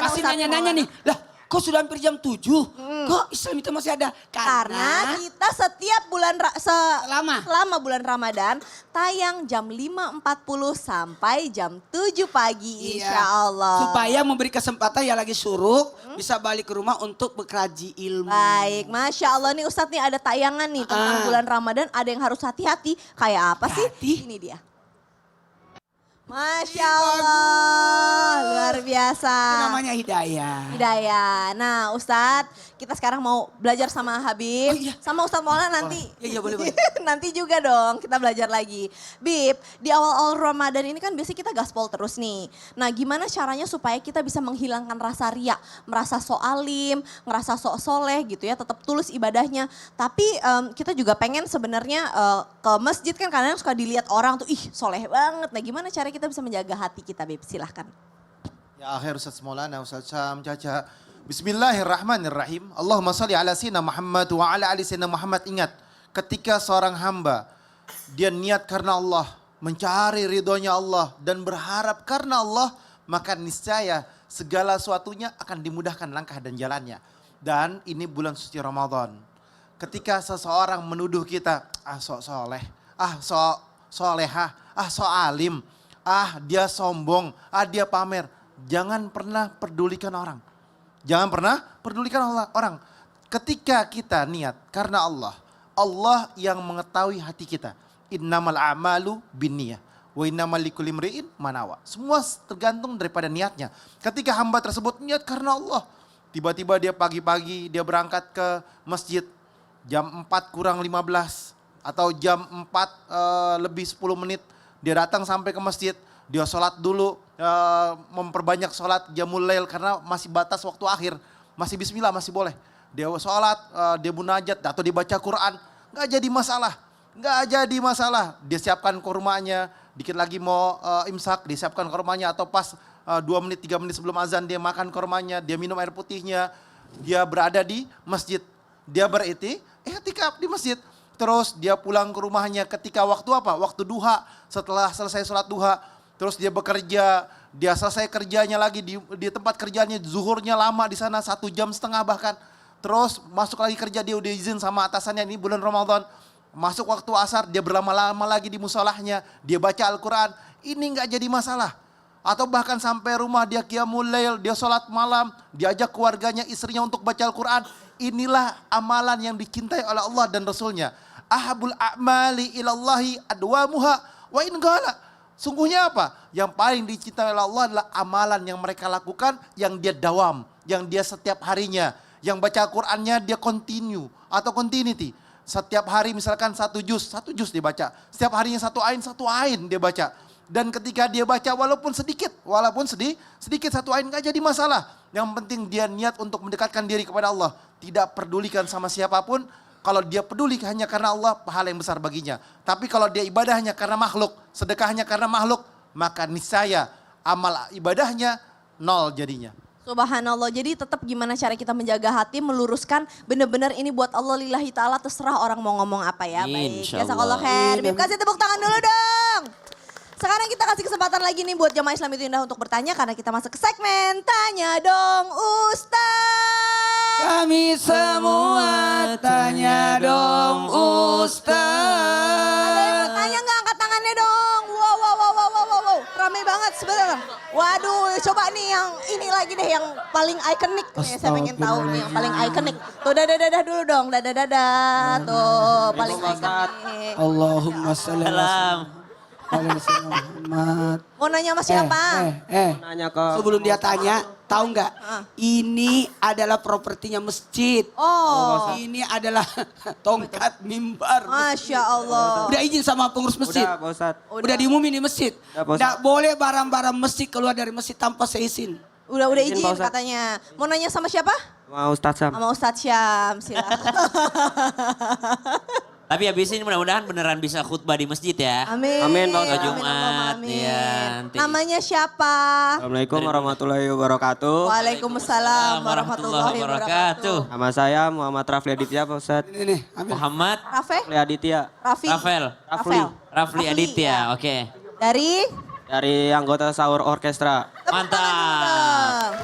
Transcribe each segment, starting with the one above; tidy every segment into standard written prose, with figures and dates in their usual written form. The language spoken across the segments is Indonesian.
Pasti Ustadz nanya-nanya Maulana? nih, lah kok sudah hampir jam 7? Kok Islam itu masih ada? Karena kita setiap Selama. selama bulan Ramadan tayang jam 5.40 sampai jam 7 pagi Iya. insya Allah. Supaya memberi kesempatan yang lagi suruh bisa balik ke rumah untuk berkaji ilmu. Baik, Masya Allah nih Ustadz nih ada tayangan nih tentang bulan Ramadan. Ada yang harus hati-hati. Kayak apa sih? Hati? Ini dia. Masya Allah, luar biasa. Itu namanya hidayah. Hidayah. Nah Ustadz, kita sekarang mau belajar sama Oh, Habib. iya. Sama Ustadz Maulana nanti. Iya, boleh. Nanti juga dong kita belajar lagi. Bib, di awal-awal Ramadan ini kan biasanya kita gaspol terus nih. Nah gimana caranya supaya kita bisa menghilangkan rasa riak. Merasa sok alim, ngerasa sok soleh gitu ya. Tetap tulus ibadahnya. Tapi kita juga pengen sebenarnya ke masjid kan kadang suka dilihat orang tuh, ih soleh banget. Nah gimana cara kita bisa menjaga hati kita Bib? Silahkan. Ya akhir Ustaz Maulana, Ustaz Syam, Caca. Bismillahirrahmanirrahim. Allahumma salli ala sayyidina Muhammad wa ala ali sayyidina Muhammad. Ingat, ketika seorang hamba, dia niat karena Allah, mencari ridhonya Allah dan berharap karena Allah, maka niscaya segala sesuatunya akan dimudahkan langkah dan jalannya. Dan ini bulan suci Ramadan. Ketika seseorang menuduh kita, sok soleh, sok solehah, sok alim, dia sombong, dia pamer. Jangan pernah pedulikan orang. Jangan pernah pedulikan orang. Ketika kita niat karena Allah, Allah yang mengetahui hati kita. Innamal a'malu binniyah wa innamal likulli imri'in ma nawa. Semua tergantung daripada niatnya. Ketika hamba tersebut niat karena Allah, tiba-tiba dia pagi-pagi dia berangkat ke masjid jam 4 kurang 15 atau jam 4 lebih 10 menit. Dia datang sampai ke masjid, dia sholat dulu, memperbanyak sholat jamul lail karena masih batas waktu akhir. Masih bismillah, masih boleh. Dia sholat, dia munajat atau dia baca Quran, gak jadi masalah. Gak jadi masalah. Dia siapkan kurmanya, dikit lagi mau imsak, dia siapkan kurmanya atau pas 2 menit, 3 menit sebelum azan dia makan kurmanya, dia minum air putihnya. Dia berada di masjid, dia beriktikaf di masjid. Terus dia pulang ke rumahnya ketika waktu apa? Waktu duha, setelah selesai sholat duha. Terus dia bekerja, dia selesai kerjanya lagi di tempat kerjanya, zuhurnya lama di sana 1,5 jam bahkan. Terus masuk lagi kerja, dia udah izin sama atasannya, ini bulan Ramadan. Masuk waktu asar, dia berlama-lama lagi di musolahnya, dia baca Al-Quran. Ini nggak jadi masalah. Atau bahkan sampai rumah dia qiyamul lail, dia sholat malam, diajak keluarganya, istrinya untuk baca Al-Quran. Inilah amalan yang dicintai oleh Allah dan Rasulnya. Ahabul a'mali ilallahi adwamuha wa in ghala. Sungguhnya apa? Yang paling dicintai oleh Allah adalah amalan yang mereka lakukan, yang dia dawam, yang dia setiap harinya. Yang baca Al-Qurannya dia continue atau continuity. Setiap hari misalkan 1 juz dia baca. Setiap harinya 1 ain dia baca. Dan ketika dia baca walaupun sedikit 1 ain gak jadi masalah. Yang penting dia niat untuk mendekatkan diri kepada Allah. Tidak pedulikan sama siapapun. Kalau dia peduli hanya karena Allah, pahala yang besar baginya. Tapi kalau dia ibadahnya karena makhluk, sedekahnya karena makhluk, maka niscaya amal ibadahnya 0 jadinya. Subhanallah, jadi tetap gimana cara kita menjaga hati, meluruskan benar-benar ini buat Allah lillahi ta'ala, terserah orang mau ngomong apa ya. Baik, jazakallah khair. Bib, kasih tepuk tangan dulu dong. Sekarang kita kasih kesempatan lagi nih buat jamaah Islam itu Indah untuk bertanya karena kita masuk ke segmen Tanya Dong Ustaz. Kami semua tanya dong Ustaz. Ada yang mau tanya nggak? Angkat tangannya dong. Wow. Ramai banget sebentar. Waduh, coba nih yang ini lagi deh yang paling ikonik. Saya pengen tahu nih yang paling ikonik. Tuh dadah dulu dong. Dadah. Tuh paling ikonik. Allahumma sholli ala Muhammad. Mau nanya sama siapa? Nanya ke Sebelum dia tanya, tahu nggak? Ini adalah propertinya masjid. Oh, Ini adalah tongkat mimbar. Masya Allah. Udah izin sama pengurus masjid. Udah Pak Ustadz. Udah diumumin di masjid. Udah, Pak Ustadz. Nggak boleh barang-barang masjid keluar dari masjid tanpa seizin. Udah Izin, izin Pak Ustadz. katanya. Mau nanya sama siapa? Mau Ustadz Sam. Sama Ustadz Syam, silakan. Tapi habis ini mudah-mudahan beneran bisa khutbah di masjid ya. Amin. Amin, Pak Ustadz. Allahumma Jumat, amin. ya, nanti. Namanya siapa? Assalamualaikum warahmatullahi wabarakatuh. Waalaikumsalam warahmatullahi wabarakatuh. Nama saya Muhammad Rafli Aditya Pak Ustadz. Ini, ambil. Muhammad Rafli Aditya Raffi. Rafli Rafli, Aditya, ya. oke. Dari? dari anggota Sahur Orkestra. Mantap.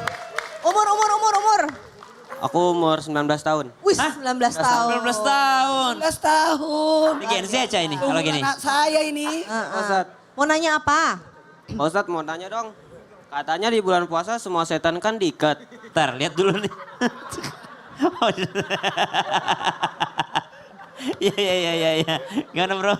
Aku umur 19 tahun. Wih, Hah? 19 tahun. 19 tahun. 19 tahun. Ini Gen Z aja ini kalau Umuran gini. anak saya ini. Pak Ustadz, Mau nanya apa? Pak Ustadz mau tanya dong. Katanya di bulan puasa semua setan kan diikat. Ntar lihat dulu nih. Oh, iya. Gimana bro?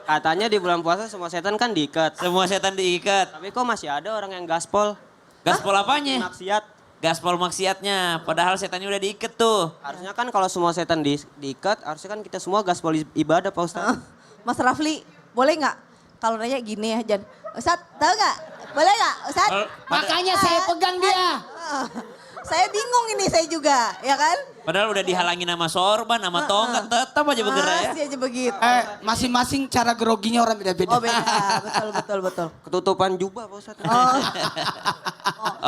Katanya di bulan puasa semua setan kan diikat. Semua setan diikat. Tapi kok masih ada orang yang gaspol? Gaspol apanya? Maksiat. Gaspol maksiatnya. Padahal setannya udah diikat tuh. Harusnya kan kalau semua setan diikat, harusnya kan kita semua gaspol ibadah Pak Ustadz. Mas Rafli, boleh nggak? Kalau nanya gini ya, Jan. Ustadz, tahu nggak? Boleh nggak, Ustadz? Makanya saya pegang dia. Saya bingung ini saya juga, ya kan? Padahal udah dihalangi nama sorban, nama tongkat, tetap aja bergerak ya. Masih aja begitu. Masing-masing cara groginya orang beda-beda. Oh beda, betul. Ketutupan jubah Pak Ustadz.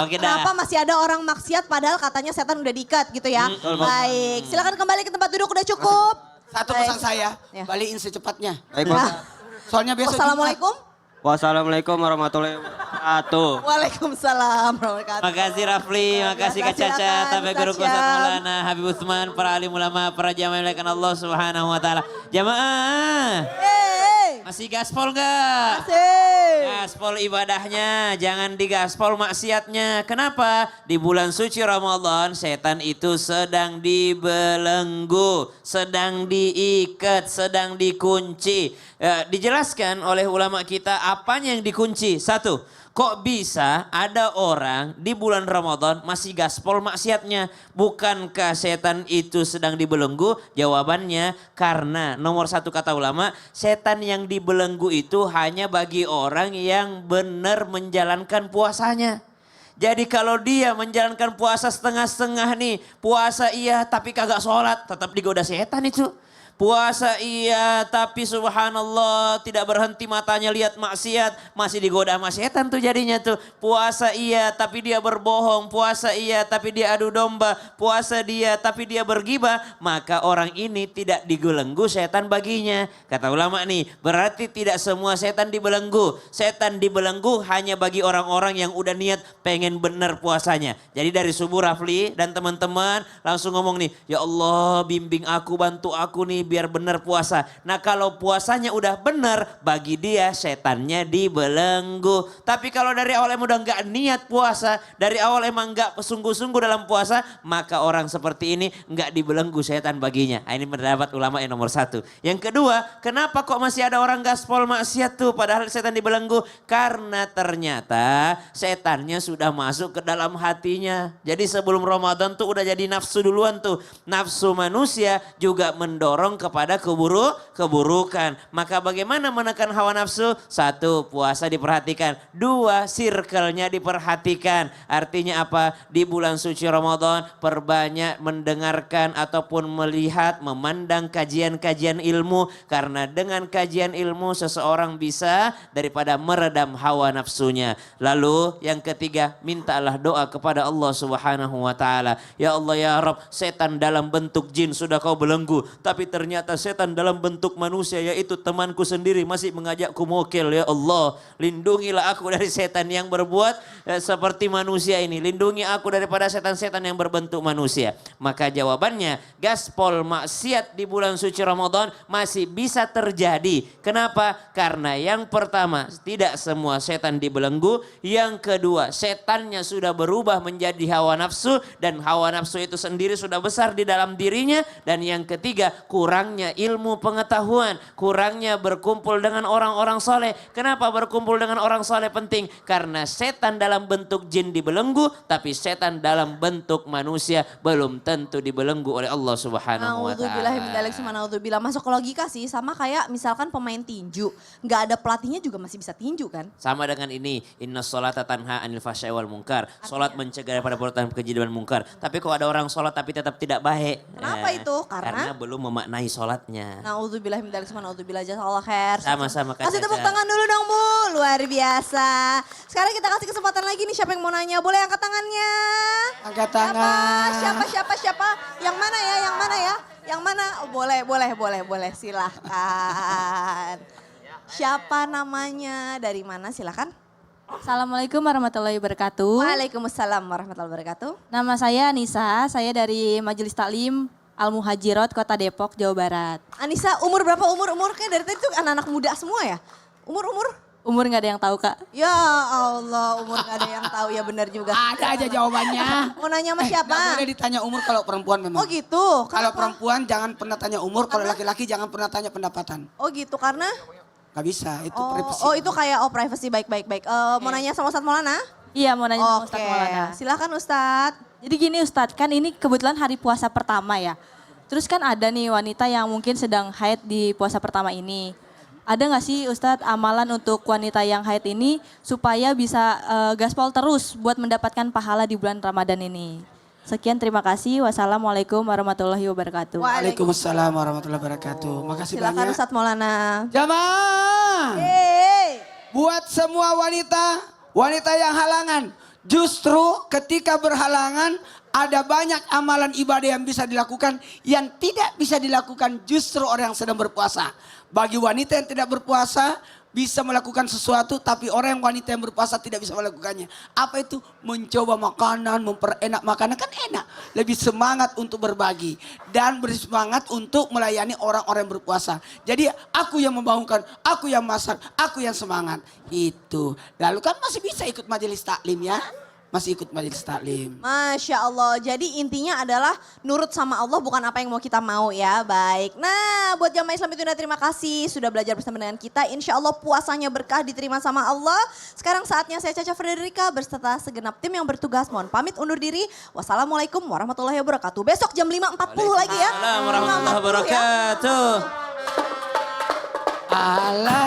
Oke dah. Kenapa masih ada orang maksiat padahal katanya setan udah diikat gitu ya? Baik, silakan kembali ke tempat duduk udah cukup. Satu Baik. pesan saya, Ya. balikin secepatnya. Baik Pak Ustadz. Soalnya besok Wassalamualaikum. Wassalamualaikum warahmatullahi wabarakatuh. Waalaikumsalam warahmatullahi wabarakatuh. Makasih Rafli, makasih Kak Silakan, Caca, Tabe Guru Ustaz Ustaz Syam. Maulana, Habib Utsman, para alim ulama, para jamaah yang dimuliakan Allah Subhanahu wa taala. Jamaah, Hey, masih gaspol enggak? asik. Gaspol ibadahnya, jangan digaspol maksiatnya. Kenapa? Di bulan suci Ramadan, setan itu sedang dibelenggu, sedang diikat, sedang dikunci. Dijelaskan oleh ulama kita apanya yang dikunci. Satu, kok bisa ada orang di bulan Ramadan masih gaspol maksiatnya? Bukankah setan itu sedang dibelenggu? Jawabannya karena nomor satu kata ulama, setan yang dibelenggu itu hanya bagi orang yang benar menjalankan puasanya. Jadi kalau dia menjalankan puasa setengah-setengah nih, puasa iya tapi kagak sholat, tetap digoda setan itu. Puasa iya tapi subhanallah tidak berhenti matanya lihat maksiat, masih digoda sama setan tuh jadinya tuh. Puasa iya tapi dia berbohong, puasa iya tapi dia adu domba, puasa dia tapi dia bergibah, maka orang ini tidak dibelenggu setan baginya. Kata ulama nih, berarti tidak semua setan dibelenggu. Setan dibelenggu hanya bagi orang-orang yang udah niat pengen bener puasanya. Jadi dari subuh Rafli dan teman-teman langsung ngomong nih, ya Allah bimbing aku, bantu aku nih biar benar puasa. Nah kalau puasanya udah benar, bagi dia setannya dibelenggu. Tapi kalau dari awal emang udah nggak niat puasa, dari awal emang nggak sungguh-sungguh dalam puasa, maka orang seperti ini nggak dibelenggu setan baginya. Nah, ini pendapat ulama yang nomor satu. Yang kedua, kenapa kok masih ada orang gaspol maksiat tuh padahal setan dibelenggu? Karena ternyata setannya sudah masuk ke dalam hatinya. Jadi sebelum Ramadan tuh udah jadi nafsu duluan tuh. Nafsu manusia juga mendorong kepada keburukan. Maka bagaimana menekan hawa nafsu? Satu, puasa diperhatikan. Dua, circle-nya diperhatikan. Artinya apa? Di bulan suci Ramadan perbanyak mendengarkan ataupun melihat, memandang kajian-kajian ilmu. Karena dengan kajian ilmu seseorang bisa daripada meredam hawa nafsunya. Lalu yang ketiga, mintalah doa kepada Allah Subhanahu wa taala. Ya Allah ya Rabb, setan dalam bentuk jin sudah kau belenggu, tapi ternyata setan dalam bentuk manusia yaitu temanku sendiri masih mengajakku mokil. Ya Allah, lindungilah aku dari setan yang berbuat seperti manusia ini. Lindungi aku daripada setan-setan yang berbentuk manusia. Maka jawabannya, gaspol maksiat di bulan suci Ramadan masih bisa terjadi. Kenapa? Karena yang pertama, tidak semua setan dibelenggu. Yang kedua, setannya sudah berubah menjadi hawa nafsu dan hawa nafsu itu sendiri sudah besar di dalam dirinya. Dan yang ketiga, kurangnya ilmu pengetahuan, kurangnya berkumpul dengan orang-orang soleh. Kenapa berkumpul dengan orang soleh penting? Karena setan dalam bentuk jin dibelenggu, tapi setan dalam bentuk manusia belum tentu dibelenggu oleh Allah Subhanahu wa Naudzubillah. Masuk ke logika sih, sama kayak misalkan pemain tinju, nggak ada pelatihnya juga masih bisa tinju kan? Sama dengan ini, inna sholata tanha anil fahsya'i wal munkar. Sholat mencegah daripada perbuatan keji dan munkar. Tapi kok ada orang sholat tapi tetap tidak baik. Kenapa itu? Karena belum memaknai sholatnya. Naudzubillah min dzalik, naudzubillah, jazakallah khair. Sama-sama Kak Kasih tepuk Caca. tangan dulu dong Bu, luar biasa. Sekarang kita kasih kesempatan lagi nih, siapa yang mau nanya? Boleh angkat tangannya? Angkat tangan. Siapa? Yang mana ya? Yang mana? Oh, boleh, silahkan. Siapa namanya? Dari mana? Silahkan. Assalamualaikum warahmatullahi wabarakatuh. Waalaikumsalam warahmatullahi wabarakatuh. Nama saya Anissa, saya dari Majelis Taklim Al-Muhajirat Kota Depok, Jawa Barat. Anissa, umur berapa umur? Kayak dari tadi tuh anak-anak muda semua ya? Umur? Umur nggak ada yang tahu Kak. Ya Allah, umur gak ada yang tahu ya benar juga. Ada aja jawabannya. Mau nanya sama siapa? Nggak boleh ditanya umur kalau perempuan memang. Oh gitu. Kalau Kenapa? perempuan jangan pernah tanya umur, kalau laki-laki jangan pernah tanya pendapatan. Oh gitu karena? Gak bisa, itu Oh, privasi. itu kayak privacy baik. Mau nanya sama Ustadz Maulana? Iya mau nanya sama Oke, Ustadz Maulana. silakan Ustadz. Jadi gini Ustadz, kan ini kebetulan hari puasa pertama ya. Terus kan ada nih wanita yang mungkin sedang haid di puasa pertama ini. Ada nggak sih Ustadz amalan untuk wanita yang haid ini supaya bisa gaspol terus buat mendapatkan pahala di bulan Ramadan ini? Sekian, terima kasih. Wassalamualaikum warahmatullahi wabarakatuh. Waalaikumsalam warahmatullahi wabarakatuh. Makasih Silakan banyak. Ustadz Maulana. Jamaah, Hey. buat semua wanita yang halangan. Justru ketika berhalangan ada banyak amalan ibadah yang bisa dilakukan. Yang tidak bisa dilakukan justru orang yang sedang berpuasa. Bagi wanita yang tidak berpuasa bisa melakukan sesuatu, tapi orang yang wanita yang berpuasa tidak bisa melakukannya. Apa itu? Mencoba makanan, memperenak makanan, kan enak. Lebih semangat untuk berbagi dan bersemangat untuk melayani orang-orang yang berpuasa. Jadi aku yang membangunkan, aku yang masak, aku yang semangat. Itu. Lalu kan masih bisa ikut majelis taklim ya. Masih ikut majelis taklim. Masya Allah, jadi intinya adalah nurut sama Allah bukan apa yang mau kita mau ya, baik. Nah buat jamaah Islam Itunda terima kasih sudah belajar bersama dengan kita. Insya Allah puasanya berkah diterima sama Allah. Sekarang saatnya saya Caca Frederika berserta segenap tim yang bertugas. Mohon pamit undur diri. Wassalamualaikum warahmatullahi wabarakatuh. Besok jam 5.40 lagi ya. Waalaikumsalam warahmatullahi 5.40 ya. wabarakatuh. Allah.